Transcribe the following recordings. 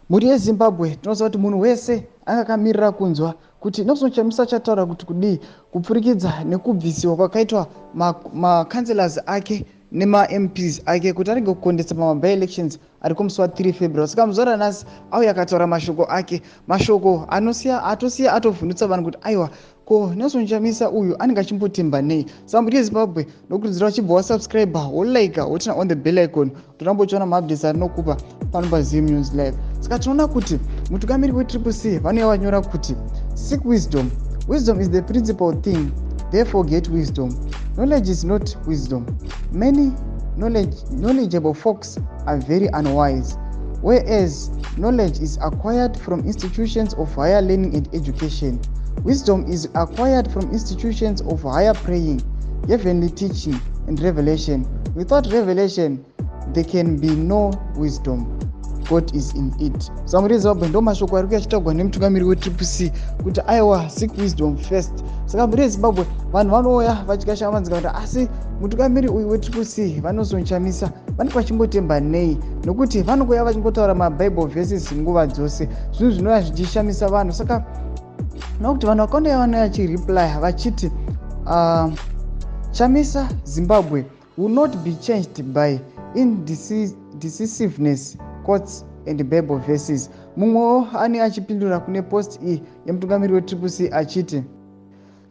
Muri yeZimbabwe tinoziva kuti munhu wese angakamirira kunzwa kuti Nelson Chamisa chataura kuti kudii kupfurikidza nekubvisiwa kwakaitwa makanselas ake nema-MPs ake kuti arege kukondesa by-elections ari kumusi wa3 February. Saka muzora nhasi auya akataura mashoko ake, mashoko atosiya atovhundutsa vanhu kuti aiwa ko Nelson Chamisa uyu anenge achimbotemba nei. Saka muri yeZimbabwe ndokurudzira uchibva wasubscribe wolike wotina on the bell icon torambochiona maupdates arinokupa pano paZim News Live. Saka tinoona kuti mutungamiri weTCC vanouya vanyora kuti seek wisdom. Wisdom is the principal thing, therefore get wisdom. Knowledge is not wisdom. Many knowledgeable folks are very unwise, whereas knowledge is acquired from institutions of higher learning and education. Wisdom is acquired from institutions of higher praying, heavenly teaching, and revelation. Without revelation, there can be no wisdom. God is in it. Samuri ZVAITWA ndo mashoko ari kuyachitagwa nemutungamiri weTCC kuti aiwa seek wisdom first. Saka muri yeZimbabwe vanhu vanouya vachikashamanzika kuti asi mutungamiri uyu weTCC vaNelson Chamisa vanenge vachimbotemba nei, nokuti vanokuya vachingotaura maBible verses nguva dzose, zvinhu zvinouya zvichishamisa vanhu. Saka nokuti vanhu vakauya vanouya vachireply vachiti Chamisa Zimbabwe will not be changed by indecisiveness, quotes and Bible verses. Mumwewo ani achipindura kune post iyi yemutungamiri weTCC achiti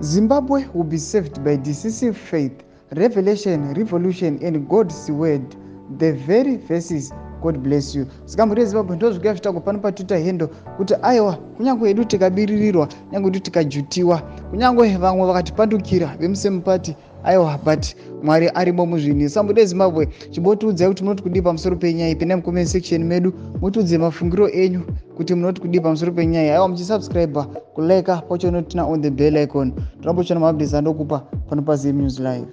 Zimbabwe will be saved by decisive faith, revelation, revolution and God's word, the very verses. God bless you. Saka muri yeZimbabwe ndo zvikuya zvitagwa pano paTwitter hendo kuti aiwa kunyange edu tikabiririrwa, kunyange edu tikajutiwa, kunyange vamwe vakatipandukira vemusemupati aiwa but Mwari arimo muzvinhu. Saka muri yeZimbabwe chibotiudzai kuti munoti kudii pamusoro penyaya iyi pene mucomment section medu, mutiudze mafungiro enyu kuti munoti kudii pamusoro penyaya iyi. Aiwa muchisubscribe, kulike, pocho notina on the bell icon. Torambochiona maupdates andokupa pano paZim News Live.